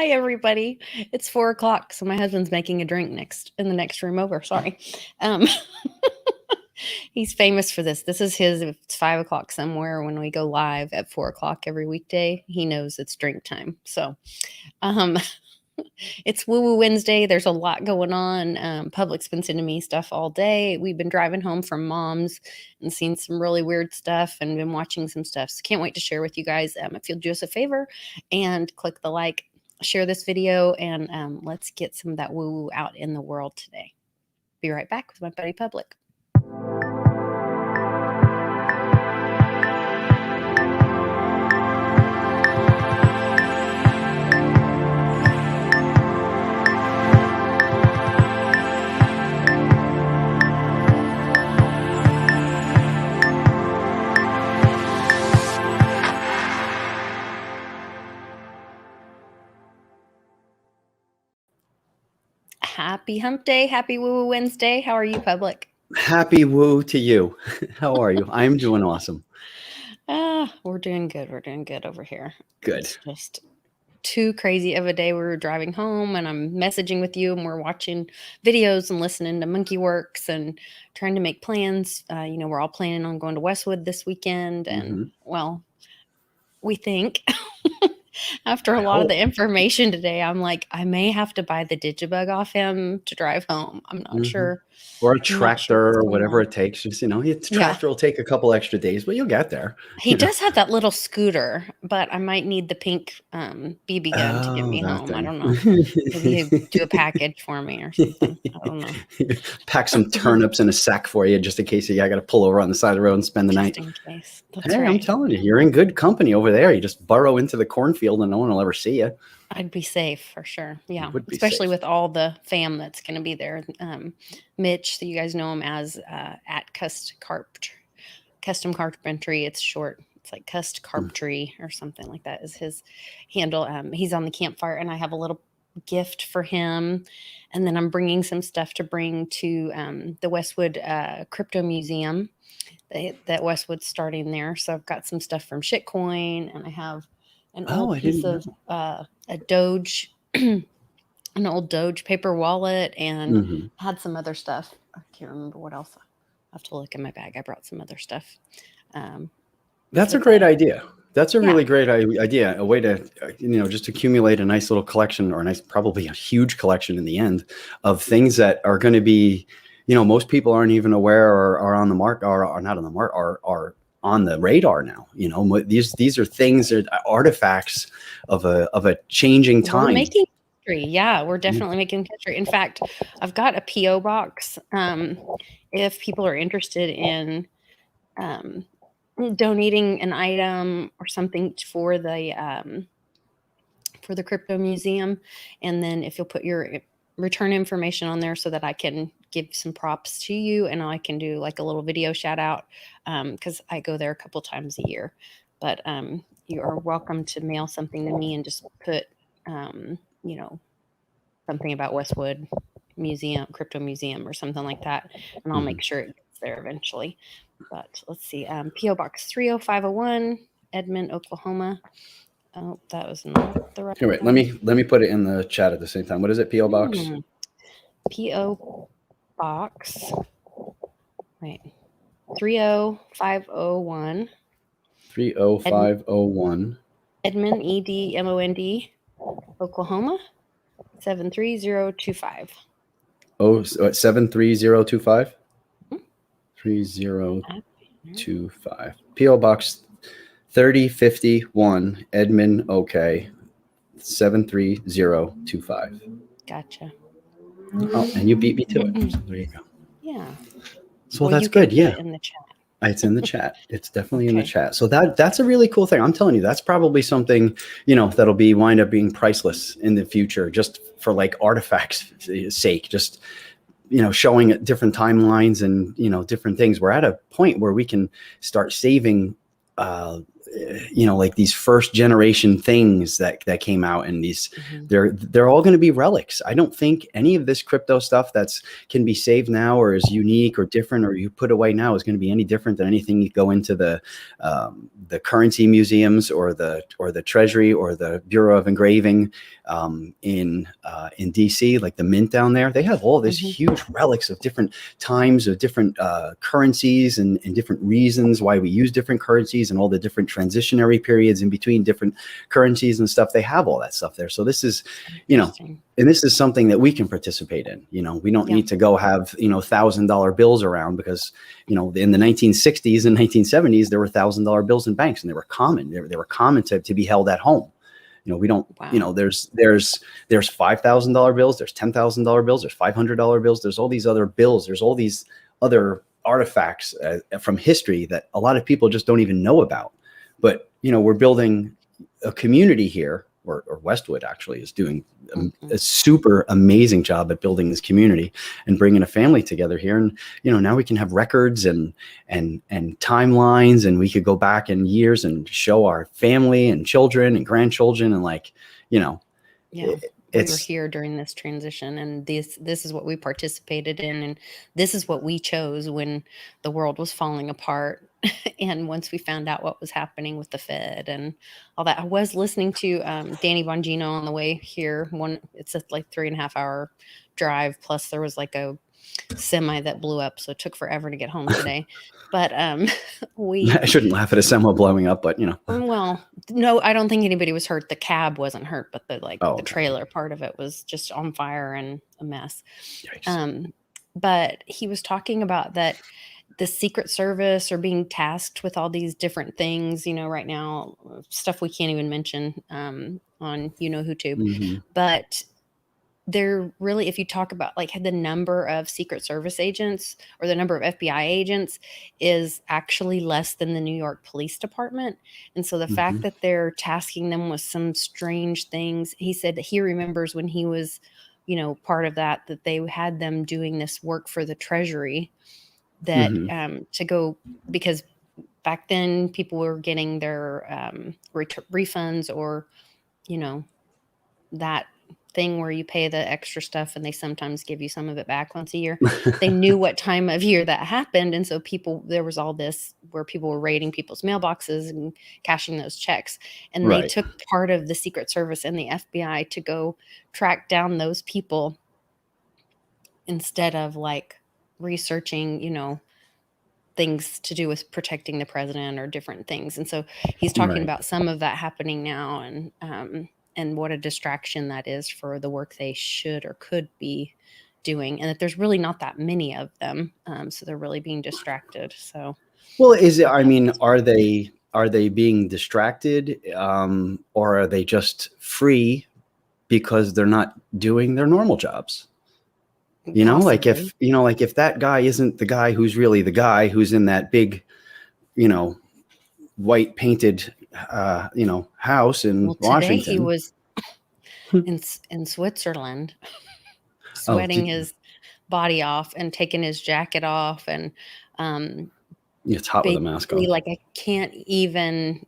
Hi, everybody. It's 4 o'clock, so my husband's making a drink in the next room over. Sorry. Um, he's famous for this. This is his. If it's 5 o'clock somewhere when we go live at 4 o'clock every weekday, he knows it's drink time. So, um, it's Woo Woo Wednesday. There's a lot going on. Public's been sending me stuff all day. We've been driving home from mom's and seen some really weird stuff and been watching some stuff. So can't wait to share with you guys. If you'll do us a favor and click the like, share this video, and let's get some of that woo woo out in the world today. Be right back with my buddy Public. Happy hump day. Happy Woo Woo Wednesday. How are you, Public? Happy woo to you. How are you? I'm doing awesome. We're doing good. We're doing good over here. Good. It's just too crazy of a day. We were driving home and I'm messaging with you and we're watching videos and listening to Monkey Works and trying to make plans. We're all planning on going to Westwood this weekend. And well, we think after a lot of the information today, I'm like, I may have to buy the Digibug off him to drive home. I'm not sure. Or a tractor or whatever it takes. Just, tractor will take a couple extra days, but you'll get there. He does have that little scooter, but I might need the pink BB gun to get me home. I don't know. Maybe he'd do a package for me or something. I don't know. Pack some turnips in a sack for you just in case I got to pull over on the side of the road and spend the night. Just in case. Hey, right. I'm telling you, you're in good company over there. You just burrow into the cornfield and no one will ever see you. I'd be safe for sure. Yeah. Especially with all the fam that's going to be there. Mitch, so you guys know him as at Custom Carpentry. It's short. It's like Cust Carpentry or something like that is his handle. He's on the campfire and I have a little gift for him. And then I'm bringing some stuff to bring to the Westwood Crypto Museum that Westwood's starting there. So I've got some stuff from Shitcoin and I have an old piece of a Doge, an old Doge paper wallet, and had some other stuff. I can't remember what else. I have to look in my bag. I brought some other stuff. That's a great idea. That's a really great idea. A way to, just accumulate a nice little collection, or probably a huge collection in the end of things that are going to be, most people aren't even aware or are on the mark, or are not on the mark, are on the radar now. These are things that are artifacts of a changing time. We're making history. Yeah, we're definitely making history. In fact, I've got a PO box. If people are interested in donating an item or something for the crypto museum, and then if you'll put your return information on there so that I can give some props to you and I can do like a little video shout out because I go there a couple times a year. But you are welcome to mail something to me and just put something about Westwood Museum, Crypto Museum or something like that, and I'll make sure it gets there eventually. But let's see, PO Box 30501, Edmond, Oklahoma. Oh, that was not the right. Here, wait, let me put it in the chat at the same time. What is it? PO Box? PO Box. Wait. 30501. 30501. Edmond, EDMOND, Oklahoma. 73025. Oh, so 73025? 3025. PO Box 3051, Edmond, OK, 73025. Gotcha. Oh, and you beat me to it. So there you go. Yeah. So that's good. Yeah. In the chat. It's in the chat. It's definitely in the chat. So that's a really cool thing. I'm telling you, that's probably something, that'll wind up being priceless in the future, just for like artifacts sake, just, showing different timelines and, different things. We're at a point where we can start saving, like these first generation things that came out, and these they're all going to be relics. I don't think any of this crypto stuff can be saved now or is unique or different or you put away now is going to be any different than anything you go into the currency museums or the Treasury or the Bureau of Engraving in DC, like the Mint down there. They have all this huge relics of different times of different currencies and different reasons why we use different currencies and all the different transitionary periods in between different currencies and stuff. They have all that stuff there. So this is, and this is something that we can participate in. We don't need to go have, $1,000 bills around because, in the 1960s and 1970s, there were $1,000 bills in banks and they were common. They were common to be held at home. We don't, there's $5,000 bills, there's $10,000 bills, there's $500 bills. There's all these other bills. There's all these other artifacts from history that a lot of people just don't even know about. But, we're building a community here, or Westwood actually is doing a super amazing job at building this community and bringing a family together here. And, now we can have records and timelines, and we could go back in years and show our family and children and grandchildren and we were here during this transition, and this is what we participated in, and this is what we chose when the world was falling apart. And once we found out what was happening with the Fed and all that, I was listening to Danny Bongino on the way here. It's a 3.5 hour drive. Plus there was like a semi that blew up, so it took forever to get home today. But I shouldn't laugh at a semi blowing up, but well, no, I don't think anybody was hurt. The cab wasn't hurt, but the trailer part of it was just on fire and a mess. But he was talking about that the Secret Service are being tasked with all these different things, right now, stuff we can't even mention on YouTube. But they're really, if you talk about the number of Secret Service agents or the number of FBI agents is actually less than the New York Police Department. And so the fact that they're tasking them with some strange things, he said that he remembers when he was, part of that they had them doing this work for the Treasury that to go, because back then people were getting their refunds or, that thing where you pay the extra stuff and they sometimes give you some of it back once a year. They knew what time of year that happened. And so there was all this where people were raiding people's mailboxes and cashing those checks. And they took part of the Secret Service and the FBI to go track down those people instead of researching, things to do with protecting the president or different things. And so he's talking about some of that happening now and what a distraction that is for the work they should or could be doing. And that there's really not that many of them. So they're really being distracted. So, well, are they being distracted or are they just free because they're not doing their normal jobs? If that guy isn't the guy who's really the guy who's in that big, white painted, house in Washington. Today he was in Switzerland, sweating his body off and taking his jacket off, and it's hot with a mask on. I can't even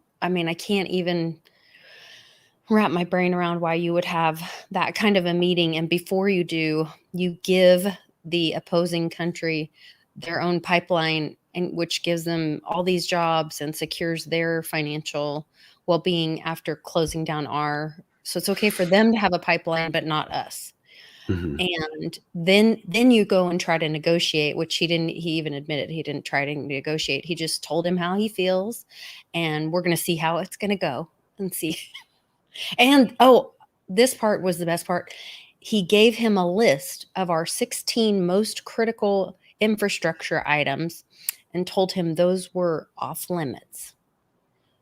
wrap my brain around why you would have that kind of a meeting. And before you do, you give the opposing country their own pipeline, and which gives them all these jobs and secures their financial well-being after closing down so it's okay for them to have a pipeline, but not us. And then you go and try to negotiate, which he even admitted he didn't try to negotiate. He just told him how he feels, and we're going to see how it's going to go and see. And this part was the best part. He gave him a list of our 16 most critical infrastructure items and told him those were off limits.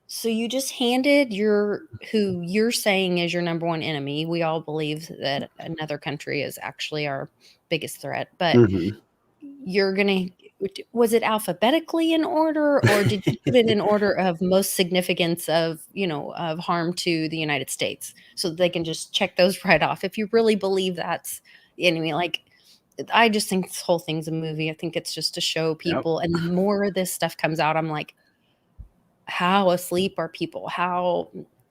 So you just handed who you're saying is your number one enemy. We all believe that another country is actually our biggest threat, but was it alphabetically in order, or did you put it in order of most significance of harm to the United States, so that they can just check those right off? If you really believe that's the enemy, I just think this whole thing's a movie. I think it's just to show people. And the more this stuff comes out, I'm like, how asleep are people?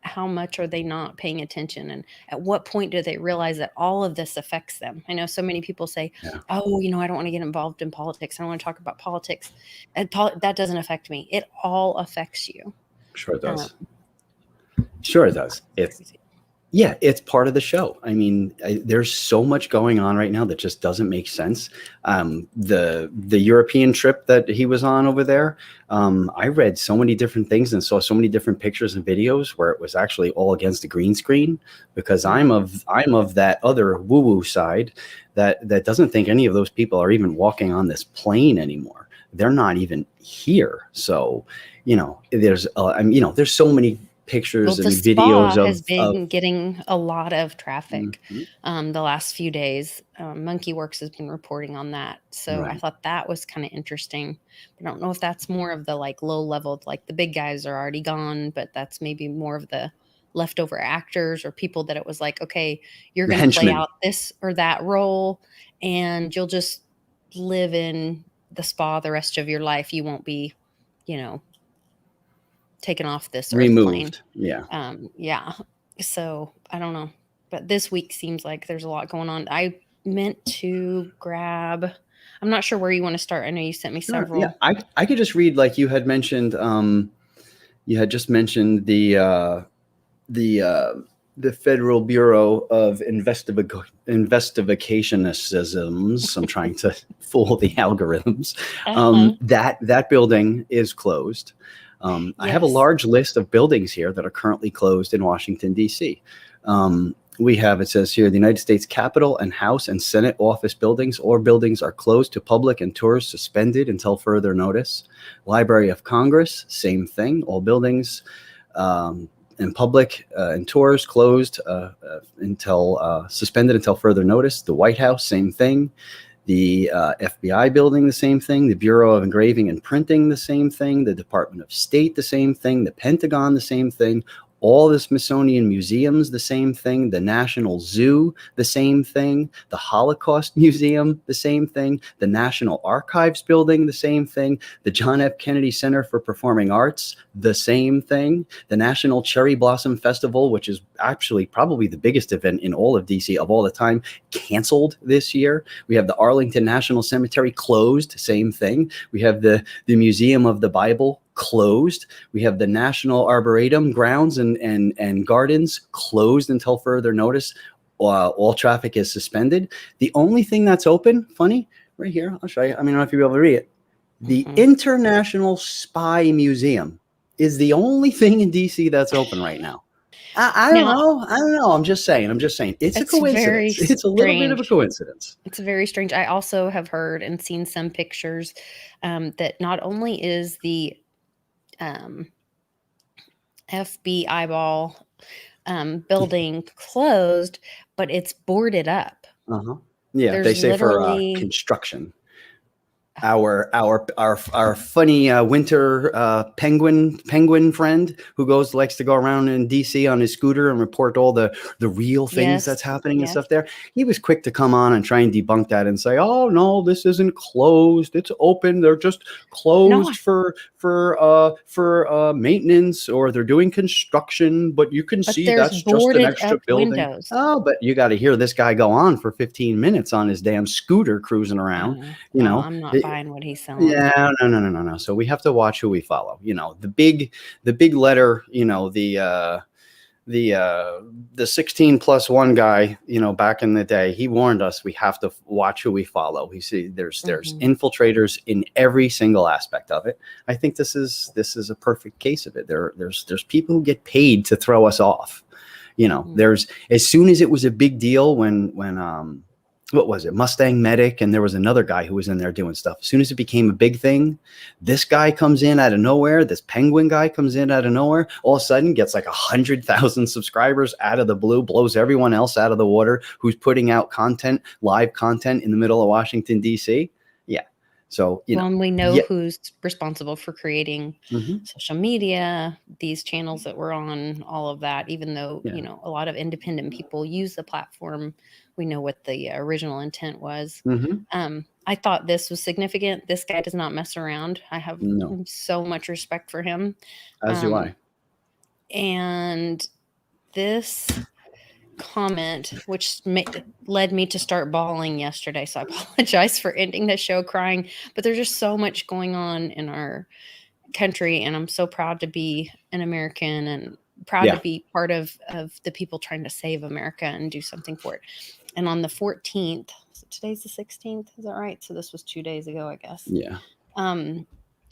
How much are they not paying attention? And at what point do they realize that all of this affects them? I know so many people say, Yeah, oh, I don't want to get involved in politics. I don't want to talk about politics. And that doesn't affect me. It all affects you. sure it Um, does. Sure it does. Crazy. Yeah, it's part of the show. I mean, there's so much going on right now that just doesn't make sense. The European trip that he was on over there, I read so many different things and saw so many different pictures and videos where it was actually all against the green screen. Because I'm of that other woo woo side that doesn't think any of those people are even walking on this plane anymore. They're not even here. So, there's there's so many Well, pictures the and spa videos has of been getting a lot of traffic Mhm. the last few days. Monkey Works has been reporting on that. So I Right. thought that was kind of interesting. I don't know if that's more of the like low level, like the big guys are already gone, but that's maybe more of the leftover actors or people that it was like, okay, you're The going to play henchmen out this or that role and you'll just live in the spa the rest of your life. You won't be, you know, taken off this earth plane. removed. Yeah. Yeah. So I don't know. But this week seems like there's a lot going on. I meant to grab, I'm not sure where you want to start. I know you sent me Sure. Yeah. several. I could just read like you had mentioned. You had just mentioned the uh, the Federal Bureau of Investigationisms. I'm trying to fool the algorithms. Uh-huh. That building is closed. I have a Yes. large list of buildings here that are currently closed in Washington, D.C. It says here, the United States Capitol and House and Senate office buildings or buildings are closed to public and tours suspended until further notice. Library of Congress, same thing. All buildings and public and tours closed until suspended until further notice. The White House, same thing. The FBI building, the same thing. The Bureau of Engraving and Printing, the same thing. The Department of State, the same thing. The Pentagon, the same thing. All the Smithsonian museums, the same thing. The National Zoo, the same thing. The Holocaust Museum, the same thing. The National Archives building, the same thing. The John F. Kennedy Center for Performing Arts, the same thing. The National Cherry Blossom Festival, which is actually probably the biggest event in all of DC of all the time, canceled this year. We have the Arlington National Cemetery closed, same thing. We have the Museum of the Bible closed. We have the National Arboretum grounds and gardens closed until further notice. All traffic is suspended. The only thing that's open, funny, right here, I'll show you. I mean, I don't know if you'll be able to read it. The International Spy Museum is the only thing in DC that's open right now. I don't Now, know. I don't know. I'm just saying. It's a it's very coincidence. It's a little bit of a strange. coincidence. It's very strange. I also have heard and seen some pictures that not only is the um, FB eyeball building closed, but it's boarded up. Uh-huh. Yeah, they There's say for literally, construction. Our funny winter penguin friend who likes to go around in DC on his scooter and report all the real things that's yes, happening and yes. stuff there. He was quick to come on and try and debunk that and say, "Oh no, this isn't closed. It's open. They're just No, closed for maintenance, or they're doing construction. But you can but see there's that's just an boarded extra up building." windows. Oh, but you got to hear this guy go on for 15 minutes on his damn scooter cruising around. You No, know, I'm not buying what he's selling. yeah, no. So we have to watch who we follow. The big letter. The 16+1 guy. Back in the day, he warned us we have to watch who we follow. We see there's infiltrators in every single aspect of it. I think this is a perfect case of it. There's people who get paid to throw us off. There's, as soon as it was a big deal when what was it, Mustang Medic, and there was another guy who was in there doing stuff. As soon as it became a big thing, this guy comes in out of nowhere. This penguin guy comes in out of nowhere. All of a sudden, gets like 100,000 subscribers out of the blue, blows everyone else out of the water who's putting out live content in the middle of Washington, D.C. Yeah. So and we know yeah. who's responsible for creating social media, these channels that we're on, all of that. Even though a lot of independent people use the platform, we know what the original intent was. I thought this was significant. This guy does not mess around. I have No, so much respect for him. as do I. And this comment, which led me to start bawling yesterday. So I apologize for ending the show crying, but there's just so much going on in our country. And I'm so proud to be an American and proud to be part of the people trying to save America and do something for it. And on the 14th, so today's the 16th, is that right? So this was 2 days ago, I guess. Yeah.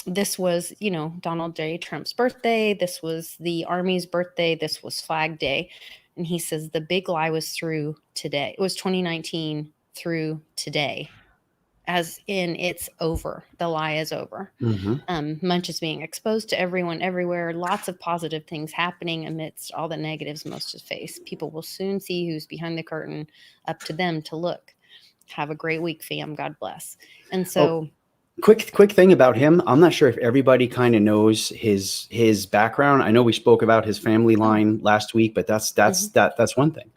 This was, Donald J. Trump's birthday. This was the Army's birthday. This was Flag Day. And he says the big lie was through today. It was 2019 through today, as in it's over. The lie is over. Munch is being exposed to everyone everywhere. Lots of positive things happening amidst all the negatives most of face. People will soon see who's behind the curtain. Up to them to look. Have a great week, fam. God bless. And so... Quick thing about him. I'm not sure if everybody kind of knows his background. I know we spoke about his family line last week, but that's one thing.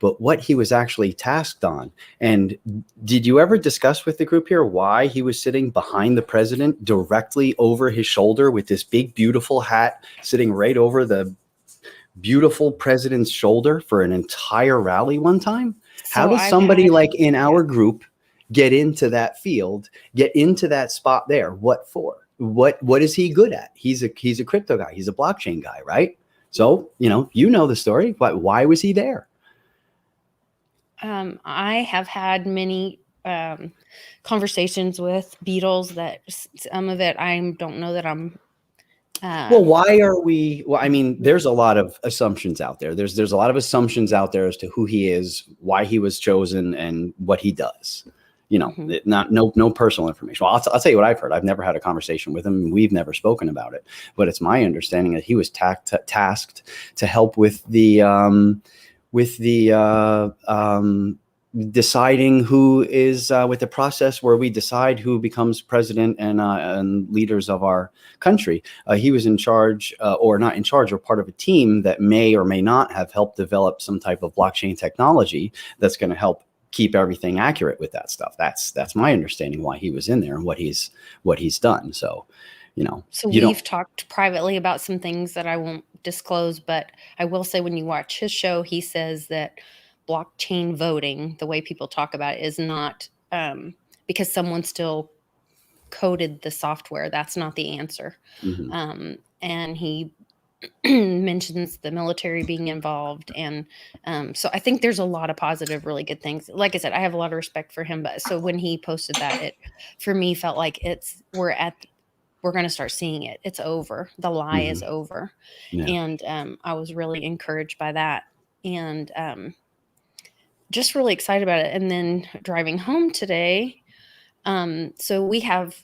But what he was actually tasked on, and did you ever discuss with the group here why he was sitting behind the president directly over his shoulder with this big, beautiful hat sitting right over the beautiful president's shoulder for an entire rally one time? How does somebody like in our group get into that field, get into that spot there? What for? What is he good at? He's a crypto guy. He's a blockchain guy, right? So, you know the story. Why was he there? I have had many conversations with Beatles that some of it I don't know that I'm. Well, why are we? Well, I mean, there's a lot of assumptions out there. There's a lot of assumptions out there as to who he is, why he was chosen, and what he does. No personal information. Well, I'll tell you what I've heard. I've never had a conversation with him. We've never spoken about it, but it's my understanding that he was tasked to help with the deciding who is with the process where we decide who becomes president and leaders of our country. He was in charge, or not in charge, or part of a team that may or may not have helped develop some type of blockchain technology that's going to help keep everything accurate with that stuff. That's my understanding why he was in there and what he's done. So, So we've talked privately about some things that I won't disclose, but I will say when you watch his show, he says that blockchain voting, the way people talk about it, is not because someone still coded the software. That's not the answer. And he mentions the military being involved. And so I think there's a lot of positive, really good things. Like I said, I have a lot of respect for him. But so when he posted that, it for me felt like we're going to start seeing it. It's over. The lie is over. Yeah. And I was really encouraged by that. And just really excited about it. And then driving home today, so we have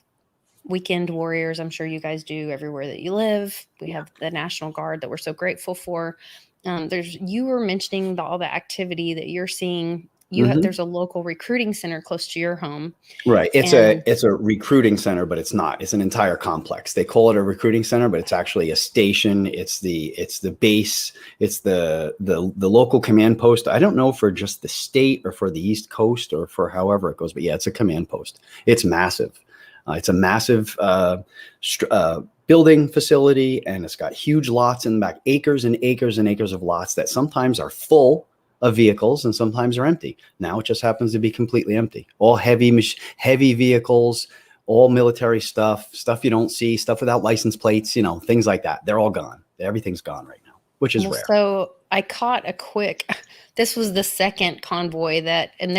weekend warriors. I'm sure you guys do everywhere that you live. We have the National Guard that we're so grateful for. You were mentioning all the activity that you're seeing. There's a local recruiting center close to your home. Right. It's a recruiting center, but it's not. It's an entire complex. They call it a recruiting center, but it's actually a station. It's the base. It's the local command post. I don't know for just the state or for the East Coast or for however it goes, but yeah, it's a command post. It's massive. It's a massive building facility, and it's got huge lots in the back, acres and acres and acres of lots that sometimes are full of vehicles and sometimes are empty. Now it just happens to be completely empty. All heavy vehicles, all military stuff you don't see, stuff without license plates, things like that. They're all gone. Everything's gone right now, which is rare. So I caught this was the second convoy and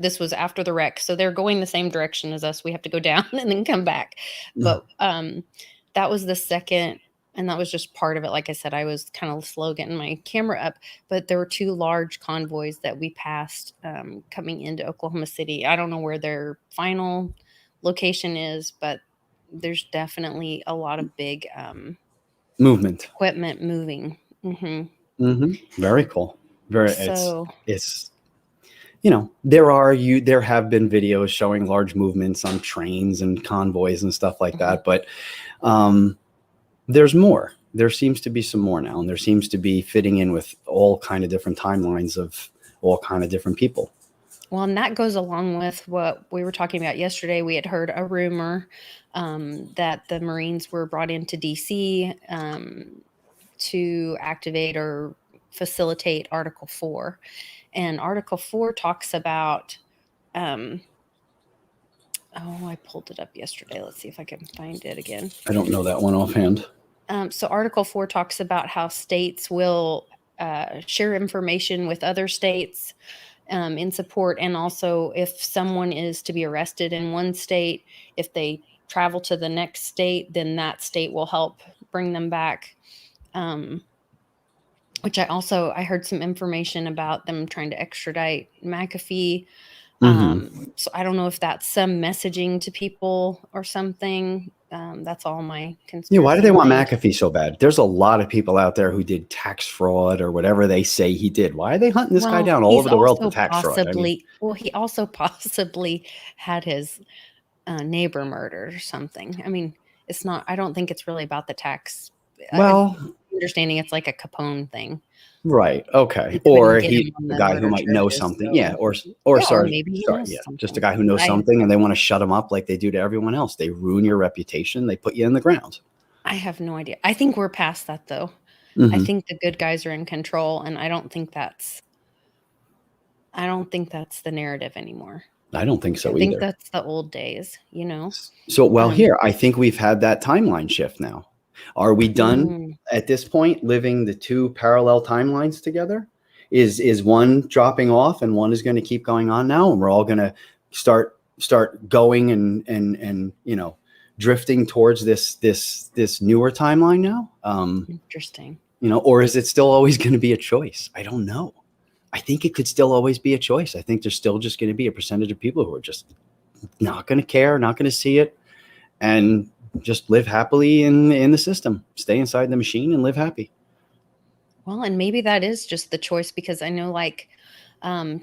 this was after the wreck. So they're going the same direction as us. We have to go down and then come back. But that was the second. And that was just part of it. Like I said, I was kind of slow getting my camera up, but there were two large convoys that we passed coming into Oklahoma City. I don't know where their final location is, but there's definitely a lot of big equipment moving. Very cool. It's there have been videos showing large movements on trains and convoys and stuff like that, but there's more. There seems to be some more now, and there seems to be fitting in with all kind of different timelines of all kind of different people. Well, and that goes along with what we were talking about yesterday. We had heard a rumor that the Marines were brought into DC to activate or facilitate Article 4. And Article 4 talks about, I pulled it up yesterday. Let's see if I can find it again. I don't know that one offhand. So Article 4 talks about how states will share information with other states in support. And also if someone is to be arrested in one state, if they travel to the next state, then that state will help bring them back. Which I heard some information about them trying to extradite McAfee. So I don't know if that's some messaging to people or something. That's all my conspiracy. Yeah, why do they want McAfee so bad? There's a lot of people out there who did tax fraud or whatever they say he did. Why are they hunting this guy down all over the world for tax fraud? Well, he also possibly had his neighbor murdered or something. I mean, it's not. I don't think it's really about the tax. Well, understanding it's like a Capone thing. Right. Okay. Or he, the guy who might know something. So. Yeah. Or maybe just a guy who knows something and they want to shut him up like they do to everyone else. They ruin your reputation. They put you in the ground. I have no idea. I think we're past that though. I think the good guys are in control, and I don't think that's the narrative anymore. I don't think so either. I think that's the old days, you know? So, here, I think we've had that timeline shift now. Are we done at this point living the two parallel timelines together? Is one dropping off and one is going to keep going on now, and we're all going to start going and drifting towards this newer timeline now? Interesting. Or is it still always going to be a choice? I don't know. I think it could still always be a choice. I think there's still just going to be a percentage of people who are just not going to care, not going to see it, and just live happily in the system, stay inside the machine and live happy. Well, and maybe that is just the choice, because I know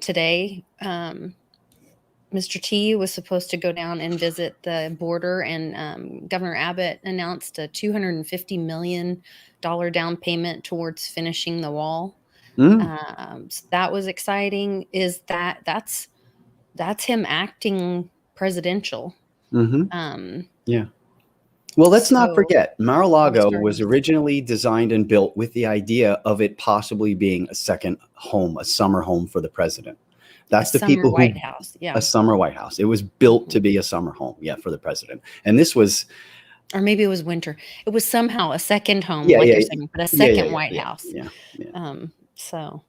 today, Mr. T was supposed to go down and visit the border, and Governor Abbott announced a $250 million down payment towards finishing the wall. So that was exciting. That's him acting presidential. Yeah. Well, let's not forget, Mar-a-Lago was originally designed and built with the idea of it possibly being a second home, a summer home for the president. That's the people who White House. Yeah. A summer White House. It was built to be a summer home. Yeah. For the president. And this was, or maybe it was winter. It was somehow a second home, you're saying, but a second White House. Yeah. So,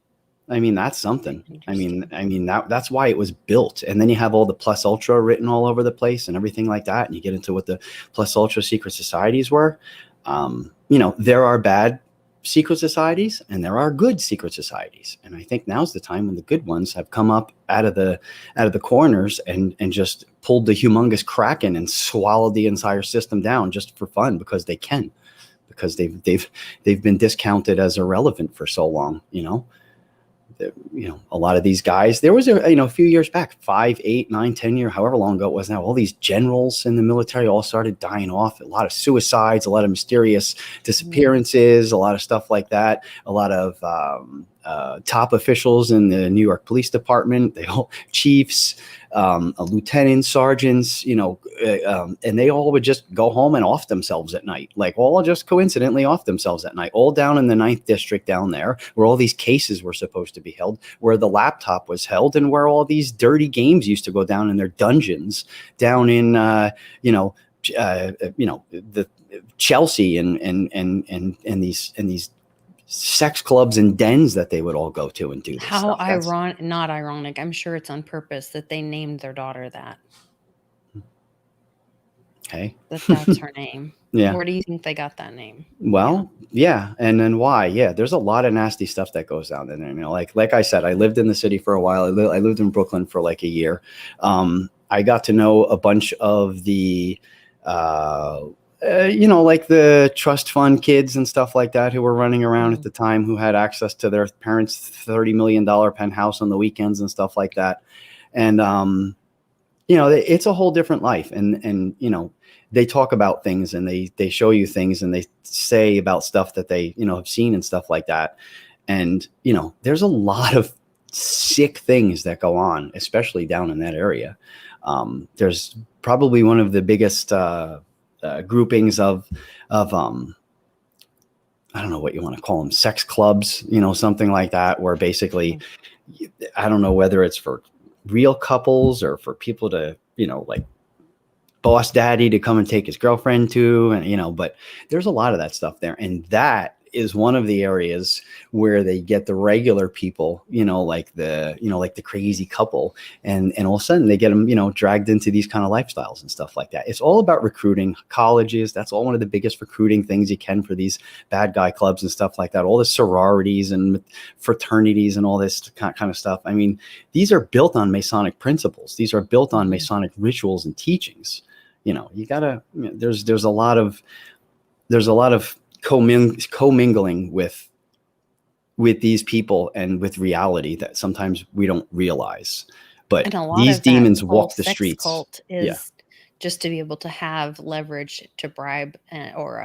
I mean, that's something. I mean that's why it was built. And then you have all the Plus Ultra written all over the place and everything like that. And you get into what the Plus Ultra secret societies were. There are bad secret societies and there are good secret societies. And I think now's the time when the good ones have come up out of the corners and just pulled the humongous kraken and swallowed the entire system down just for fun, because they can, because they've been discounted as irrelevant for so long. A lot of these guys, there was a few years back, 5, 8, 9, 10 years, however long ago it was now, all these generals in the military all started dying off. A lot of suicides, a lot of mysterious disappearances, a lot of stuff like that. A lot of top officials in the New York Police Department, they all chiefs, lieutenants, sergeants, and they all would just go home and off themselves at night, like all just coincidentally off themselves at night, all down in the 9th district down there, where all these cases were supposed to be held, where the laptop was held, and where all these dirty games used to go down in their dungeons down in, the Chelsea and these sex clubs and dens that they would all go to and do this How stuff. not ironic. I'm sure it's on purpose that they named their daughter that. Okay. That's her name. Yeah. Where do you think they got that name? Well, yeah. And then why? Yeah. There's a lot of nasty stuff that goes down in there. Like I said, I lived in the city for a while. I lived in Brooklyn for like a year. I got to know a bunch of the, like the trust fund kids and stuff like that who were running around at the time, who had access to their parents' $30 million penthouse on the weekends and stuff like that. And, it's a whole different life. And they talk about things and they show you things and they say about stuff that they, have seen and stuff like that. And, there's a lot of sick things that go on, especially down in that area. There's probably one of the biggest groupings of I don't know what you want to call them, sex clubs, something like that, where basically, I don't know whether it's for real couples or for people to, like boss daddy to come and take his girlfriend to, and, but there's a lot of that stuff there. And that is one of the areas where they get the regular people, like the crazy couple, and all of a sudden they get them, dragged into these kind of lifestyles and stuff like that. It's all about recruiting. Colleges, that's all one of the biggest recruiting things you can for these bad guy clubs and stuff like that. All the sororities and fraternities and all this kind of stuff. I mean, these are built on Masonic principles. These are built on Masonic rituals and teachings. You gotta, there's a lot of commingling with these people and with reality that sometimes we don't realize. But these demons walk the streets. Cult is just to be able to have leverage to bribe or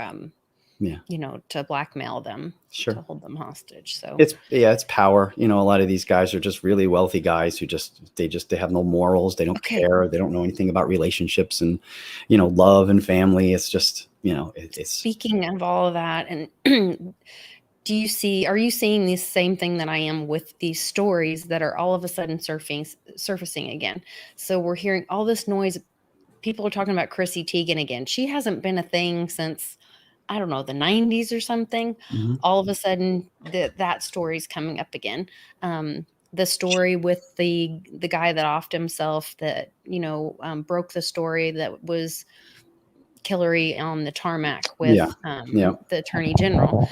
to blackmail them, sure, to hold them hostage. So it's power. A lot of these guys are just really wealthy guys who they have no morals. They don't care. They don't know anything about relationships and, love and family. It's just, it's speaking of all of that. And are you seeing the same thing that I am with these stories that are all of a sudden surfacing again? So we're hearing all this noise. People are talking about Chrissy Teigen again. She hasn't been a thing since, I don't know, the 90s or something. Mm-hmm. All of a sudden that story's coming up again. The story with the guy that offed himself that, broke the story that was Hillary on the tarmac with the Attorney General.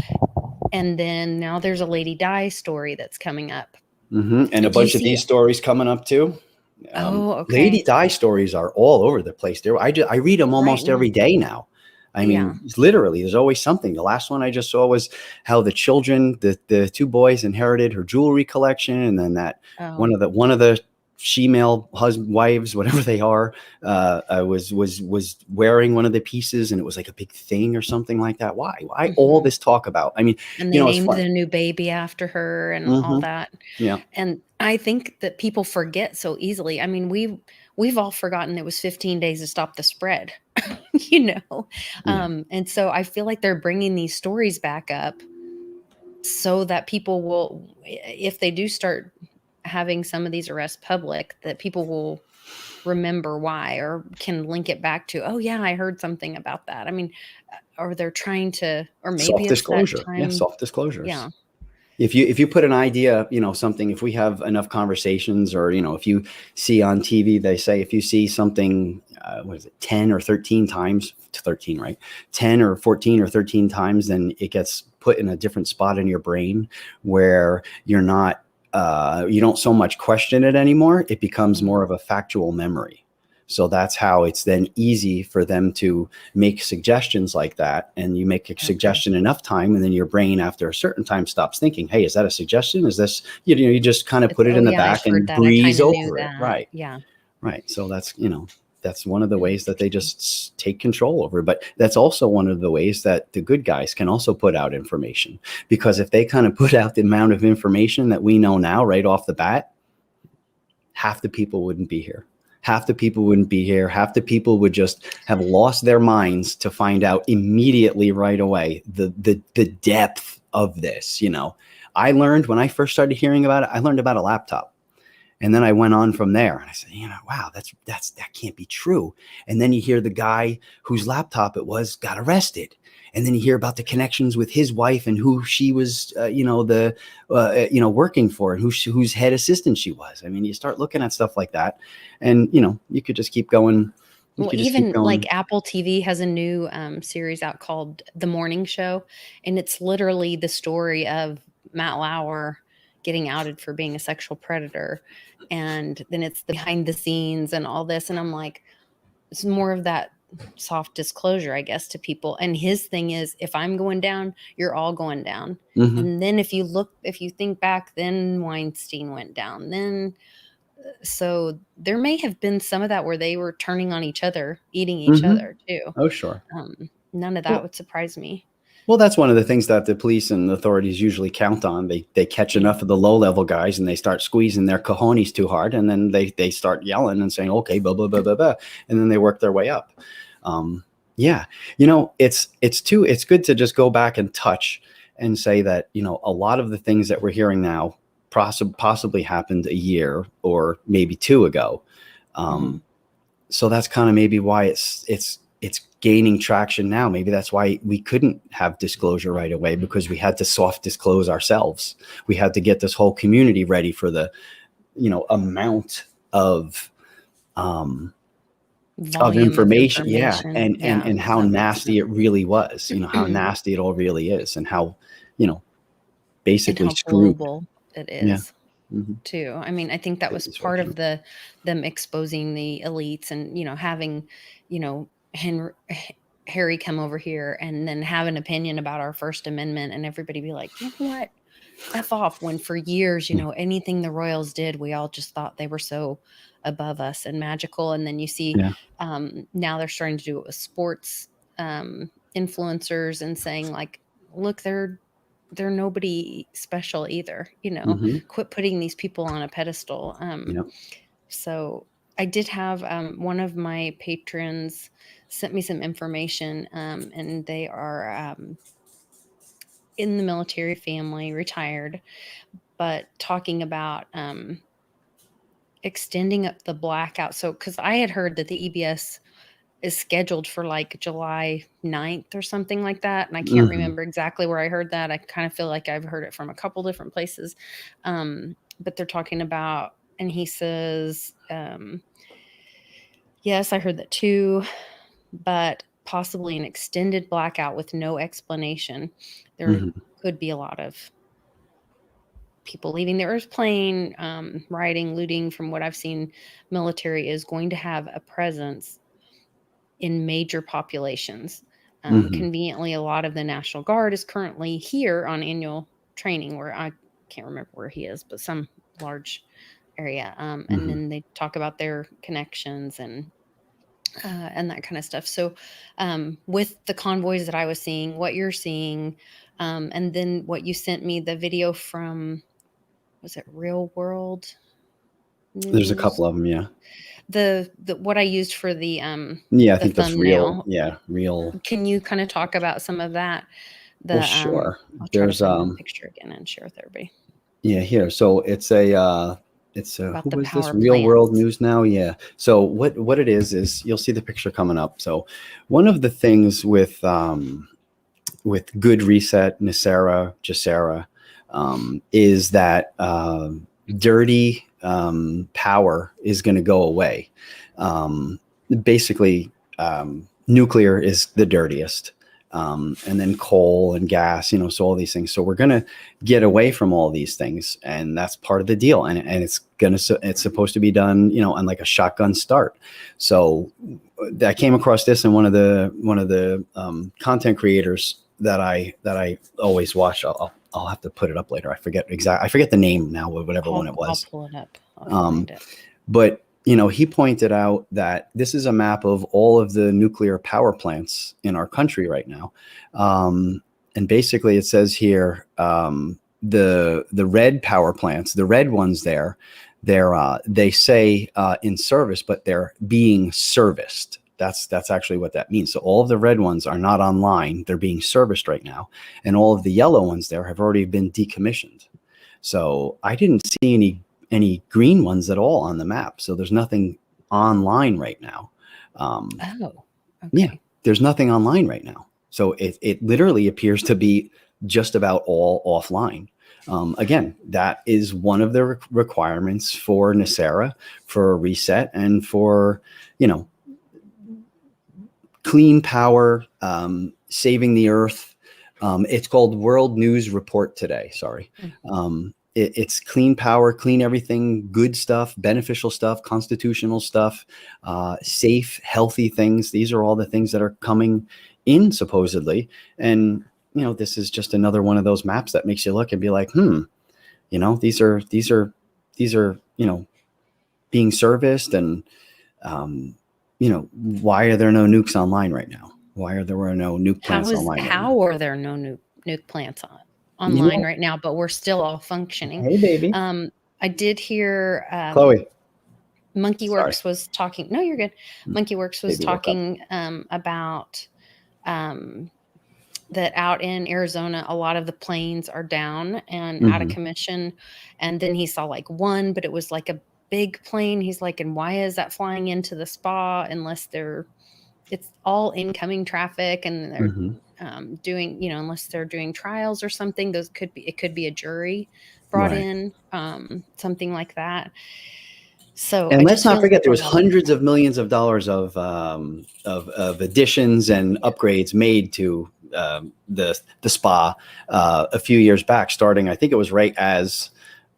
And then now there's a Lady Di story that's coming up. Mm-hmm. And a bunch of these stories coming up too. Lady Di stories are all over the place. I read them almost every day now. I mean, literally, there's always something. The last one I just saw was how the children, the two boys, inherited her jewelry collection, and then that one of the female wives, whatever they are, was wearing one of the pieces, and it was like a big thing or something like that. Why all this talk about? I mean, and they named the new baby after her and all that. Yeah, and I think that people forget so easily. I mean, we've all forgotten it was 15 days to stop the spread. And so I feel like they're bringing these stories back up so that people will, if they do start having some of these arrests public, that people will remember why or can link it back to, oh yeah, I heard something about that. I mean, or they're trying to, or maybe self-disclosure. Self-disclosures. Yeah. If you put an idea, something, if we have enough conversations, or, if you see on TV, they say, if you see something, 10 or 13 times, 13, right? 10 or 14 or 13 times, then it gets put in a different spot in your brain where you're not, you don't so much question it anymore. It becomes more of a factual memory. So that's how it's then easy for them to make suggestions like that. And you make a suggestion enough time, and then your brain after a certain time stops thinking, hey, is that a suggestion? Is this, you just kind of put it in the back and breeze over it. Right. Yeah. Right. So that's, that's one of the ways that they just take control over. But that's also one of the ways that the good guys can also put out information, because if they kind of put out the amount of information that we know now right off the bat, half the people wouldn't be here. Half the people wouldn't be here. Half the people would just have lost their minds to find out immediately right away the depth of this. I learned when I first started hearing about it, I learned about a laptop. And then I went on from there, and I said, wow, that can't be true. And then you hear the guy whose laptop it was got arrested. And then you hear about the connections with his wife and who she was, working for, and whose head assistant she was. I mean, you start looking at stuff like that, and, you could just keep going. Well, even like Apple TV has a new series out called The Morning Show. And it's literally the story of Matt Lauer getting outed for being a sexual predator. And then it's the behind the scenes and all this. And I'm like, it's more of that soft disclosure, I guess, to people. And his thing is, if I'm going down, you're all going down. Mm-hmm. And then if you think back, then Weinstein went down. Then, so there may have been some of that where they were turning on each other, eating each other too. Oh, sure. None of that would surprise me. Well, that's one of the things that the police and authorities usually count on. They catch enough of the low level guys and they start squeezing their cojones too hard, and then they start yelling and saying, okay, blah blah blah blah blah, and then they work their way up. Yeah, it's good to just go back and touch and say that, a lot of the things that we're hearing now possibly happened a year or maybe two ago. So that's kind of maybe why it's gaining traction now. Maybe that's why we couldn't have disclosure right away, because we had to soft disclose ourselves. We had to get this whole community ready for the, amount of Volume information. of Yeah. information. And how nasty it really was, how nasty it all really is, and how, basically and how screwed. global it Yeah. is too. I mean, I think that was It's part true. of them exposing the elites and, having, Harry come over here and then have an opinion about our First Amendment, and everybody be like, you know what? F off. When for years, anything the royals did, we all just thought they were so above us and magical. And then you see Yeah. now they're starting to do it with sports influencers and saying like, look, they're nobody special either, quit putting these people on a pedestal. So I did have one of my patrons sent me some information, and they are in the military family, retired, but talking about extending up the blackout. So, because I had heard that the EBS is scheduled for like July 9th or something like that. And I can't remember exactly where I heard that. I kind of feel like I've heard it from a couple different places. But they're talking about, and he says, yes, I heard that too, but possibly an extended blackout with no explanation. There could be a lot of people leaving the Earth plane, rioting, looting. From what I've seen, military is going to have a presence in major populations. Conveniently, a lot of the National Guard is currently here on annual training, where I can't remember where he is, but some large area. And then they talk about their connections and that kind of stuff. So with the convoys that I was seeing, what you're seeing, and then what you sent me, the video from, was it Real World News? There's a couple of them. Yeah. The what I used for the I think that's thumbnail. real. Can you kind of talk about some of that? Well, sure. I'll try There's to find the picture again and share with everybody. Yeah, here. So it's a About who the was this? power Real World plants. News Now. Yeah. So what it is you'll see the picture coming up. So one of the things with Good Reset, Nicera, Jacera, is that dirty power is going to go away. Basically, nuclear is the dirtiest. And then coal and gas, so all these things. So we're going to get away from all these things, and that's part of the deal. And it's supposed to be done, on like a shotgun start. So I came across this in one of the content creators that I always watch. I'll have to put it up later. I forget the name now, whatever one it was. I'll pull it up. I'll find it. But he pointed out that this is a map of all of the nuclear power plants in our country right now. And basically it says here, the red power plants, the red ones they say in service, but they're being serviced. That's actually what that means. So all of the red ones are not online. They're being serviced right now. And all of the yellow ones there have already been decommissioned. So I didn't see any green ones at all on the map. So there's nothing online right now. Okay. Yeah, there's nothing online right now. So it literally appears to be just about all offline. Again, that is one of the requirements for Nicera, for a reset, and for, clean power, saving the earth. It's called World News Report today. Sorry. It's clean power, clean everything, good stuff, beneficial stuff, constitutional stuff, safe, healthy things. These are all the things that are coming in supposedly. And, this is just another one of those maps that makes you look and be like, these are, being serviced, and, why are there no nukes online right now? Why are there no nuke plants online right now? How are there no nuke plants online right now, but we're still all functioning? Hey, baby. I did hear Chloe. MonkeyWorks was talking. No, you're good. MonkeyWorks was talking about that out in Arizona, a lot of the planes are down and out of commission. And then he saw like one, but it was like a big plane. He's like, and why is that flying into the spa unless it's all incoming traffic and they're doing, unless they're doing trials or something. It could be a jury brought in, something like that. So, and let's not forget, there was hundreds of millions of dollars of additions and upgrades made to the spa a few years back, starting, I think it was right as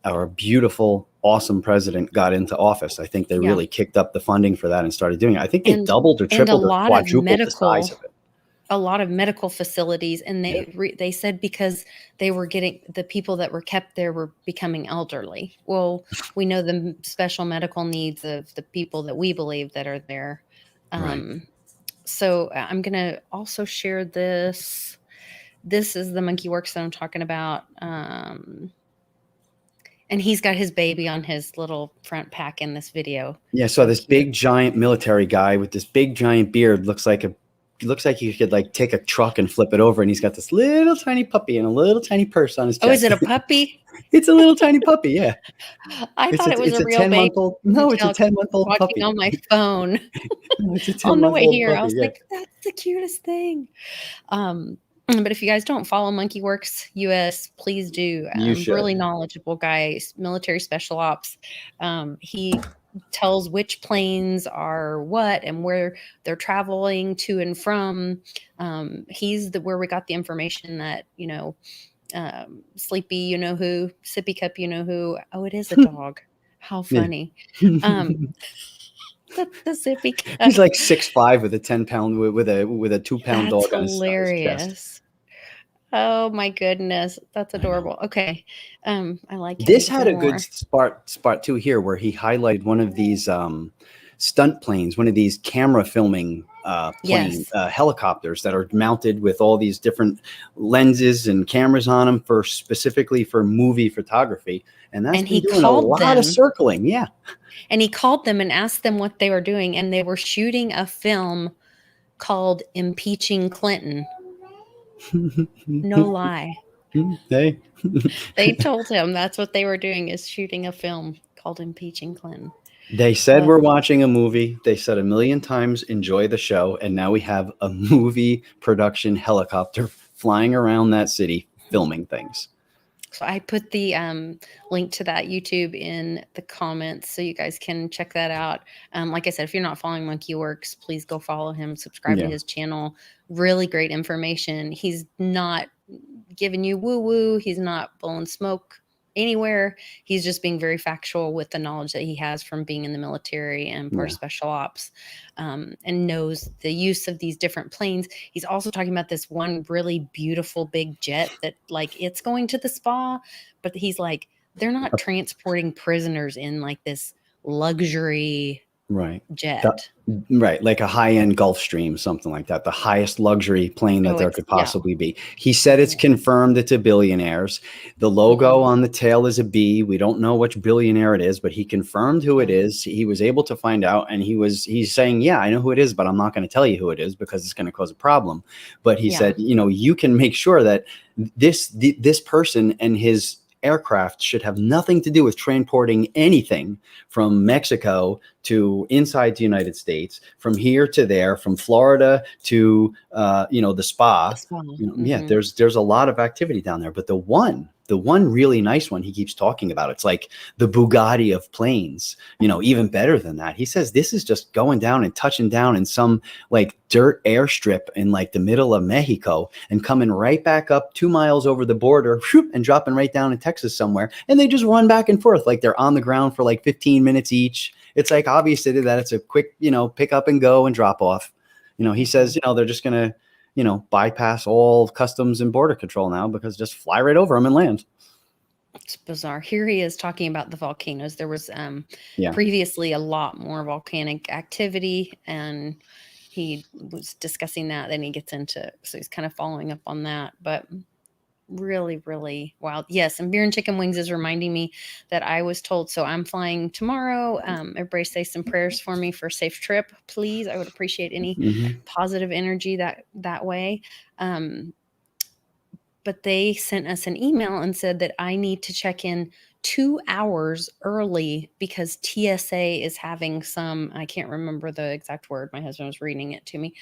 our beautiful, awesome president got into office. I think they really kicked up the funding for that and started doing it. I think they doubled or tripled or quadrupled the size of it. A lot of medical facilities, and they said because they were getting, the people that were kept there were becoming elderly. Well, we know the special medical needs of the people that we believe that are there. So I'm going to also share this. This is the MonkeyWorks that I'm talking about. And he's got his baby on his little front pack in this video. Yeah, so this big giant military guy with this big giant beard looks like he could like take a truck and flip it over, and he's got this little tiny puppy and a little tiny purse on his chest. Oh, is it a puppy? It's a little tiny puppy, yeah. I thought it was a real baby. No, it's a 10-month-old puppy. On my phone. No, it's a 10-month-old on the way here, puppy, I was like, that's the cutest thing. But if you guys don't follow MonkeyWorks US, please do. Really knowledgeable guy, military special ops. He tells which planes are what and where they're traveling to and from. He's where we got the information that, Sleepy, who, Sippy Cup, who. Oh, it is a dog. How funny. The Sippy Cup. He's like 6'5" with a 10-pound with a 2-pound dog on his chest. Oh my goodness, that's adorable. Okay, I like this. Had a good spot too here, where he highlighted one of these stunt planes, one of these camera filming helicopters that are mounted with all these different lenses and cameras on them specifically for movie photography, and he doing a lot of circling. Yeah, and he called them and asked them what they were doing, and they were shooting a film called "Impeaching Clinton." No lie. Hey. They told him that's what they were doing, is shooting a film called Impeaching Clinton. They said we're watching a movie. They said 1,000,000 times, enjoy the show. And now we have a movie production helicopter flying around that city filming things. So I put the link to that YouTube in the comments so you guys can check that out. Like I said, if you're not following MonkeyWorks, please go follow him, subscribe to his channel. Really great information. He's not giving you woo-woo. He's not blowing smoke anywhere. He's just being very factual with the knowledge that he has from being in the military and for special ops, and knows the use of these different planes. He's also talking about this one really beautiful big jet that, like, it's going to the spa, but he's like, they're not transporting prisoners in like this luxury jet. Like a high-end Gulfstream, something like that, the highest luxury plane that there could possibly be. He said it's confirmed it's a billionaire's. The logo on the tail is a B. We don't know which billionaire it is, but he confirmed who it is. He was able to find out, and he's saying, yeah, I know who it is, but I'm not going to tell you who it is because it's going to cause a problem. But he said, you can make sure that this person and his aircraft should have nothing to do with transporting anything from Mexico to inside the United States, from here to there, from Florida to the spa. There's a lot of activity down there, but the one really nice one he keeps talking about, it's like the Bugatti of planes, even better than that. He says this is just going down and touching down in some like dirt airstrip in like the middle of Mexico and coming right back up 2 miles over the border and dropping right down in Texas somewhere. And they just run back and forth like they're on the ground for like 15 minutes each. It's like obviously that it's a quick, pick up and go and drop off. He says, they're just going to, bypass all customs and border control now because just fly right over them and land. It's bizarre. Here he is talking about the volcanoes. There was previously a lot more volcanic activity, and he was discussing that. Then he gets into, so he's kind of following up on that. But really, really wild. Yes, and Beer and Chicken Wings is reminding me that I was told. So I'm flying tomorrow. Everybody say some prayers for me for a safe trip, please. I would appreciate any positive energy that way. But they sent us an email and said that I need to check in 2 hours early because TSA is having some, I can't remember the exact word. My husband was reading it to me.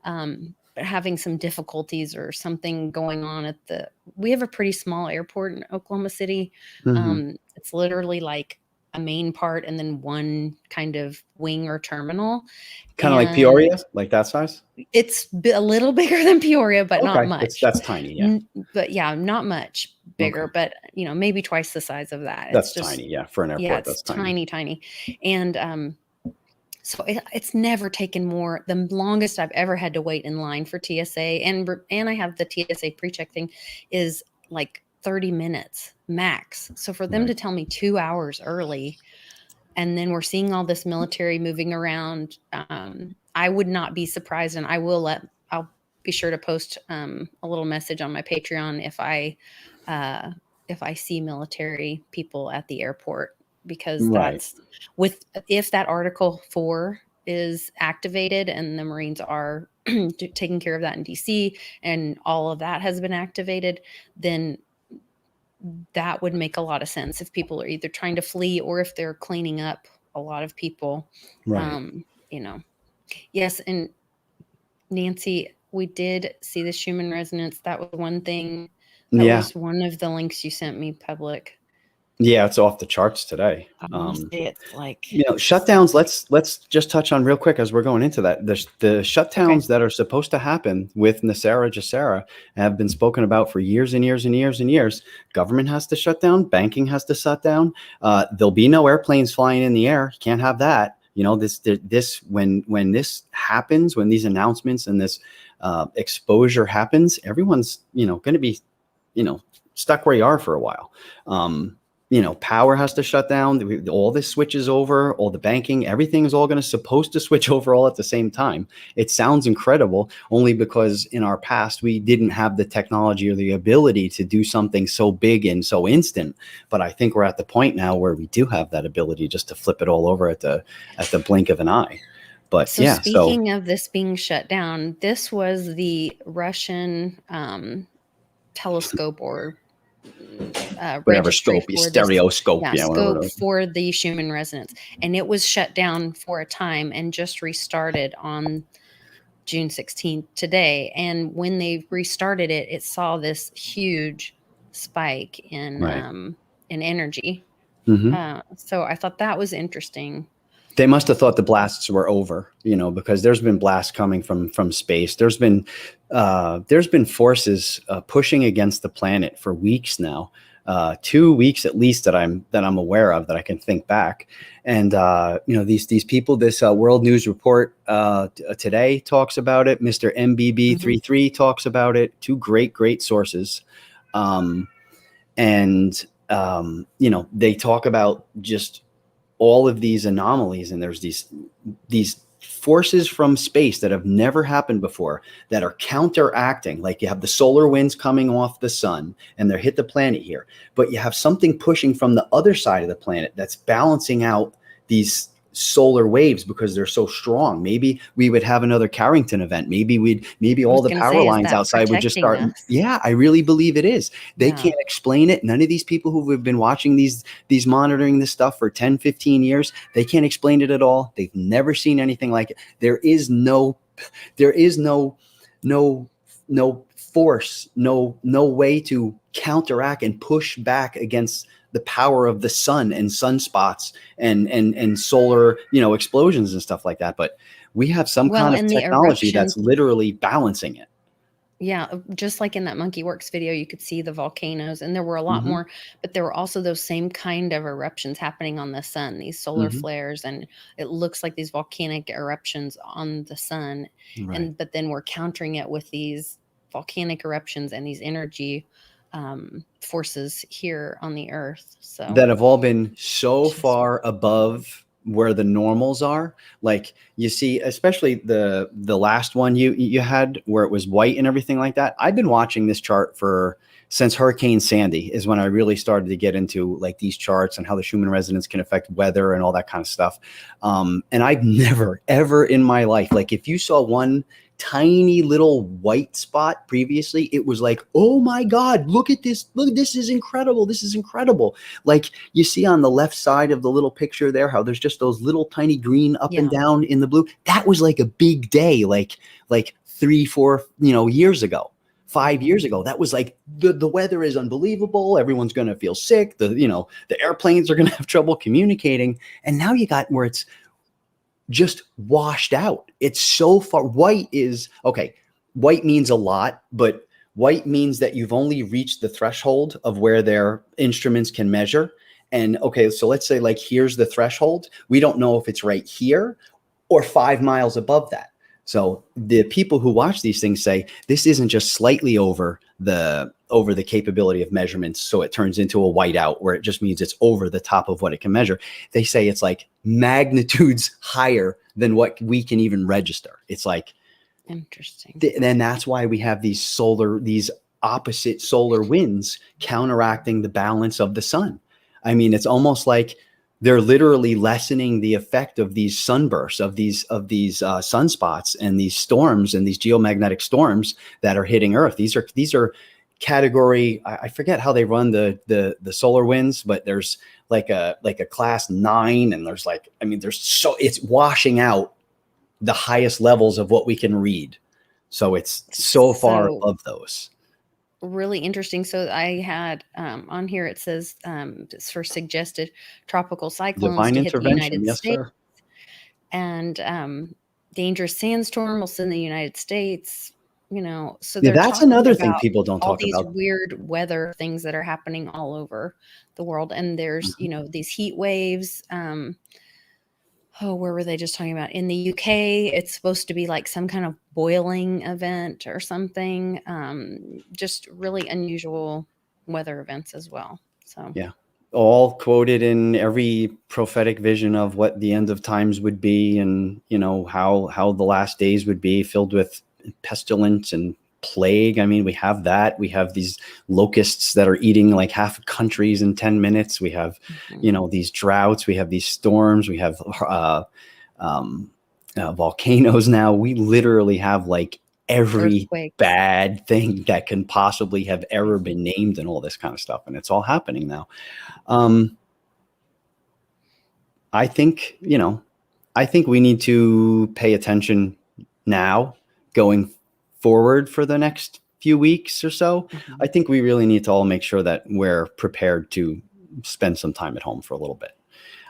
But having some difficulties or something going on at we have a pretty small airport in Oklahoma City. It's literally like a main part and then one kind of wing or terminal. Kind of like Peoria, like that size? It's a little bigger than Peoria, but not much. That's tiny, yeah. But yeah, not much bigger, but maybe twice the size of that. That's just tiny, yeah, for an airport. Yeah, that's tiny. And so it's never taken more. The longest I've ever had to wait in line for TSA, and I have the TSA pre-check thing, is like 30 minutes max. So for them to tell me 2 hours early, and then we're seeing all this military moving around, I would not be surprised, and I'll be sure to post a little message on my Patreon if I see military people at the airport, because that's if that Article 4 is activated and the Marines are taking care of that in DC and all of that has been activated, then that would make a lot of sense if people are either trying to flee or if they're cleaning up a lot of people. Yes. And Nancy, we did see the Schumann resonance. That was one thing. That was one of the links you sent me public. Yeah, it's off the charts today. It's like, shutdowns. Let's just touch on real quick as we're going into that. The shutdowns that are supposed to happen with NESARA, GESARA have been spoken about for years and years and years and years. Government has to shut down. Banking has to shut down. There'll be no airplanes flying in the air. You can't have that. When this happens, when these announcements and this exposure happens, everyone's going to be stuck where you are for a while. Power has to shut down. All this switches over, all the banking, everything is all supposed to switch over all at the same time. It sounds incredible only because in our past, we didn't have the technology or the ability to do something so big and so instant. But I think we're at the point now where we do have that ability just to flip it all over at the blink of an eye. But speaking of this being shut down, this was the Russian telescope or whatever scope, stereoscope, scope for the Schumann resonance, and it was shut down for a time and just restarted on June 16th today. And when they restarted it, it saw this huge spike in energy. So I thought that was interesting. They must have thought the blasts were over, because there's been blasts coming from space. There's been forces pushing against the planet for weeks now, 2 weeks at least that I'm aware of, that I can think back. And these people, this World News Report today talks about it. Mr. MBB33 talks about it. Two great sources, they talk about just all of these anomalies, and there's these forces from space that have never happened before that are counteracting. Like you have the solar winds coming off the sun and they're hit the planet here, but you have something pushing from the other side of the planet that's balancing out these solar waves because they're so strong. Maybe we would have another Carrington event. Maybe all the power lines outside would just start. Yeah, I really believe it is. They can't explain it. None of these people who have been watching these monitoring this stuff for 10, 15 years, they can't explain it at all. They've never seen anything like it. There is no force, no way to counteract and push back against the power of the sun and sunspots and solar, explosions and stuff like that. But we have some kind of technology that's literally balancing it. Yeah, just like in that Monkey Works video, you could see the volcanoes, and there were a lot more, but there were also those same kind of eruptions happening on the sun, these solar flares, and it looks like these volcanic eruptions on the sun. But then we're countering it with these volcanic eruptions and these energy forces here on the earth. So that have all been so far above where the normals are. Like you see, especially the last one you had where it was white and everything like that. I've been watching this chart since Hurricane Sandy is when I really started to get into like these charts and how the Schumann resonance can affect weather and all that kind of stuff. And I've never, ever in my life, like if you saw one tiny little white spot previously, it was like, oh my God, look at this. Look, this is incredible. This is incredible. Like you see on the left side of the little picture there, how there's just those little tiny green up and down in the blue. That was like a big day, like 3-4, years ago. 5 years ago, that was like the weather is unbelievable. Everyone's going to feel sick. The airplanes are going to have trouble communicating. And now you got where it's just washed out. It's so far. White is okay. White means a lot, but white means that you've only reached the threshold of where their instruments can measure. And okay, so let's say like here's the threshold. We don't know if it's right here or 5 miles above that. So the people who watch these things say this isn't just slightly over the capability of measurements, so it turns into a whiteout where it just means it's over the top of what it can measure. They say it's like magnitudes higher than what we can even register. It's like interesting. And that's why we have these opposite solar winds counteracting the balance of the sun. I mean, it's almost like they're literally lessening the effect of these sunbursts, of these sunspots and these storms and these geomagnetic storms that are hitting Earth. These are category. I forget how they run the solar winds, but there's like a class 9, and it's washing out the highest levels of what we can read. So it's so far above those. Really interesting. So I had on here, it says for suggested tropical cyclones Divine to hit the intervention. United Yes, States. sir. And dangerous sandstorm will send the United States, so that's another thing people don't talk these about. Weird weather things that are happening all over the world. And there's, these heat waves. Where were they just talking about? In the UK, it's supposed to be like some kind of boiling event or something. Just really unusual weather events as well. So yeah, all quoted in every prophetic vision of what the end of times would be, and how the last days would be filled with pestilence and plague. I mean, we have that. We have these locusts that are eating like half countries in 10 minutes. We have, these droughts. We have these storms. We have volcanoes now. We literally have like every earthquakes. Bad thing that can possibly have ever been named and all this kind of stuff. And it's all happening now. I think we need to pay attention now going forward for the next few weeks or so. I think we really need to all make sure that we're prepared to spend some time at home for a little bit.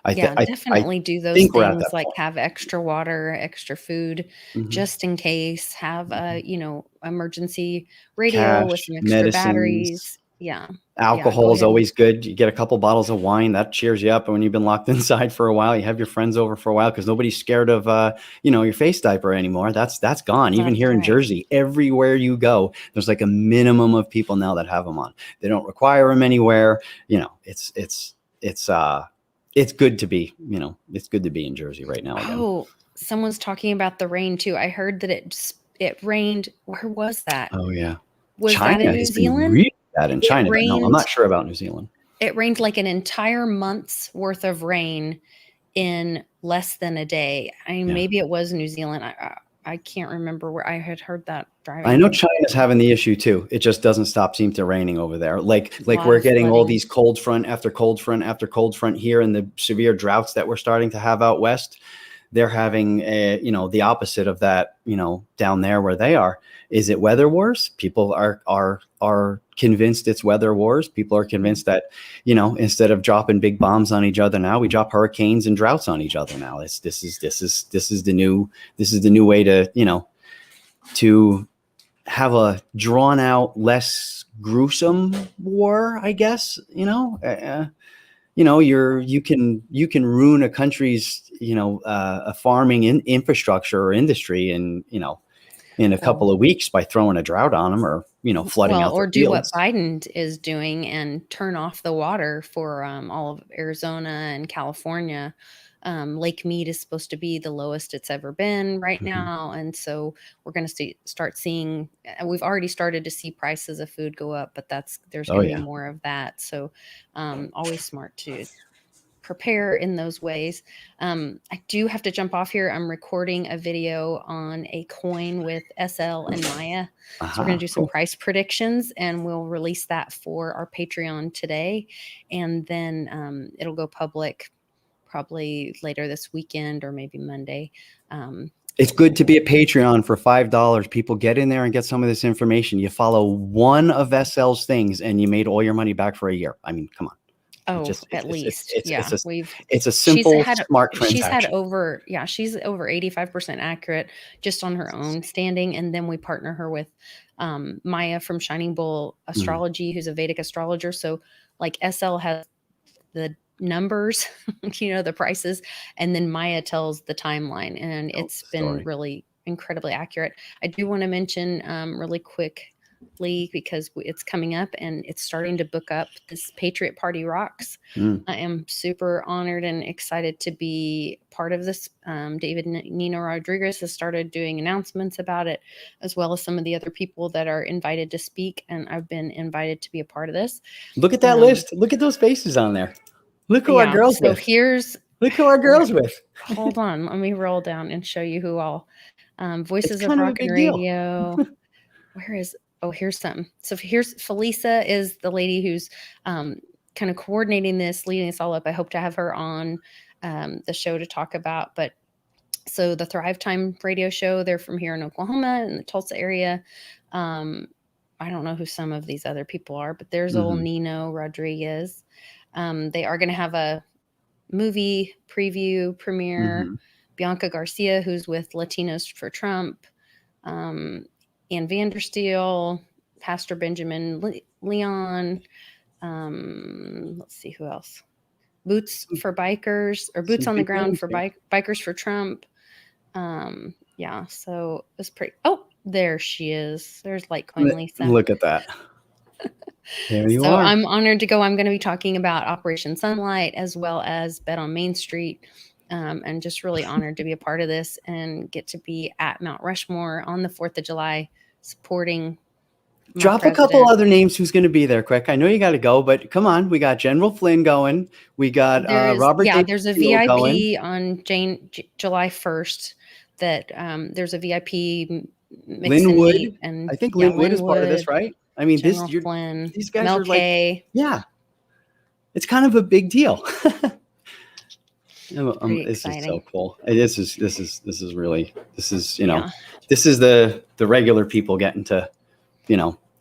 Definitely do those things like have extra water, extra food, just in case. Have a emergency radio with some extra batteries. Yeah. Alcohol is always good. You get a couple bottles of wine, that cheers you up. And when you've been locked inside for a while, you have your friends over for a while because nobody's scared of your face diaper anymore. That's gone. Even here in Jersey, everywhere you go, there's like a minimum of people now that have them on. They don't require them anywhere. It's good to be, it's good to be in Jersey right now. Again. Oh, someone's talking about the rain too. I heard that it rained. Where was that? Oh yeah. Was China that in New Zealand? Really bad in China. No, I'm not sure about New Zealand. It rained like an entire month's worth of rain in less than a day. Maybe it was New Zealand. I can't remember where I had heard that driving. I know China's having the issue too. It just doesn't seem to raining over there. Like we're getting all these cold front after cold front after cold front here, and the severe droughts that we're starting to have out west. They're having the opposite of that, down there where they are. Is it weather wars? People are convinced it's weather wars. People are convinced that, instead of dropping big bombs on each other now, we drop hurricanes and droughts on each other now. This is the new way to have a drawn out, less gruesome war, I guess. You can ruin a country's a farming infrastructure or industry in a couple of weeks by throwing a drought on them or flooding out or their do fields. what Biden is doing and turn off the water for all of Arizona and California Lake Mead is supposed to be the lowest it's ever been right Mhm. now. And so we're going to start seeing, we've already started to see prices of food go up, but there's Oh going to be yeah. more of that. So always smart to prepare in those ways. I do have to jump off here. I'm recording a video on a coin with SL and Maya. So we're going to do some Cool. price predictions, and we'll release that for our Patreon today. And then it'll go public probably later this weekend or maybe Monday. It's good to be a Patreon for $5. People get in there and get some of this information. You follow one of SL's things and you made all your money back for a year. I mean, come on. Oh, at least. Yeah. It's a simple, smart she's had transaction. she's over 85% accurate just on her own standing. And then we partner her with Maya from Shining Bull Astrology, who's a Vedic astrologer. So like SL has the numbers, the prices, and then Maya tells the timeline, and it's been really incredibly accurate. I do want to mention really quickly, because it's coming up and it's starting to book up, this Patriot Party Rocks. I am super honored and excited to be part of this. David Nino Rodriguez has started doing announcements about it, as well as some of the other people that are invited to speak, and I've been invited to be a part of this. Look at that list. Look at those faces on there. Look who our girls with. Look who our girls with. Hold on. Let me roll down and show you who all. Voices of Rock and Radio. Here's some. So here's Felisa is the lady who's kind of coordinating this, leading us all up. I hope to have her on the show to talk about. But so the Thrive Time radio show, they're from here in Oklahoma, in the Tulsa area. I don't know who some of these other people are, but there's old Nino Rodriguez. They are going to have a movie preview premiere. Bianca Garcia, who's with Latinos for Trump. Ann Vandersteel, Pastor Benjamin Leon. Let's see who else. Boots for Bikers, or Boots on the Ground for Bikers for Trump. Yeah, so it's pretty. Oh, there she is. There's Litecoin Lisa. Look at that. There you are. So I'm honored to go. I'm going to be talking about Operation Sunlight as well as Bet on Main Street. And just really honored to be a part of this and get to be at Mount Rushmore on the 4th of July supporting Drop a couple other names who's going to be there quick. I know you got to go, but come on. We got General Flynn going. We got Robert. Yeah, there's a VIP going on July 1st that there's a VIP Lynn Wood. And I think Lynn Wood is part of this, right? I mean, General Flynn, these guys Mel are like, K. Yeah, it's kind of a big deal. This is so cool. This is really, this is the regular people getting to,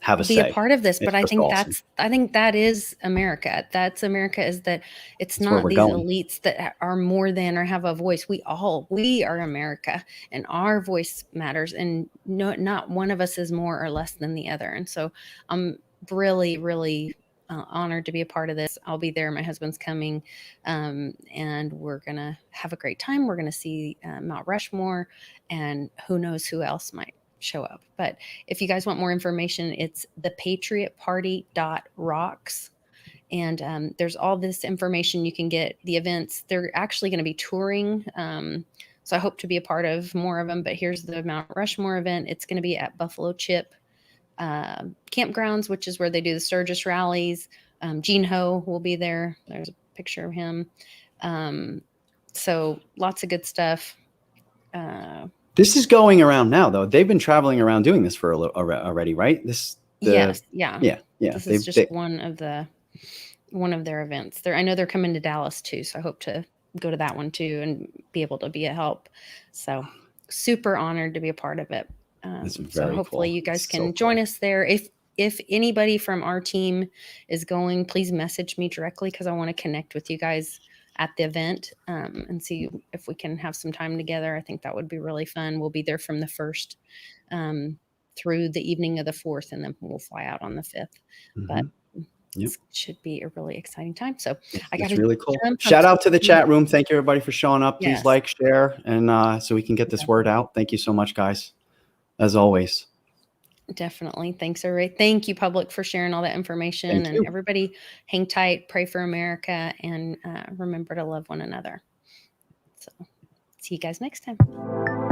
have a be say. a part of this. But I think that is America. That's America, is that it's not these elites that are more than or have a voice. We are America, and our voice matters, and not one of us is more or less than the other. And so I'm really, really honored to be a part of this. I'll be there. My husband's coming, and we're going to have a great time. We're going to see Mount Rushmore, and who knows who else might show up. But if you guys want more information, it's thepatriotparty.rocks. And there's all this information you can get. The events, they're actually going to be touring. So I hope to be a part of more of them. But here's the Mount Rushmore event. It's going to be at Buffalo Chip campgrounds, which is where they do the Sturgis rallies. Gene Ho will be there. There's a picture of him. So lots of good stuff. This is going around now, though. They've been traveling around doing this for already, right? Yes. This is just one of their events. I know they're coming to Dallas too, so I hope to go to that one too and be able to be a help. So super honored to be a part of it. So hopefully you guys can join us there. If anybody from our team is going, please message me directly, because I want to connect with you guys at the event and see if we can have some time together. I think that would be really fun. We'll be there from the 1st through the evening of the 4th, and then we'll fly out on the 5th. But it should be a really exciting time. So I got really cool. Shout out to the chat room. Thank you, everybody, for showing up. Please like, share, and so we can get this word out. Thank you so much, guys, as always. Definitely. Thanks, everybody. Thank you, public, for sharing all that information. And everybody, hang tight, pray for America, and remember to love one another. So see you guys next time.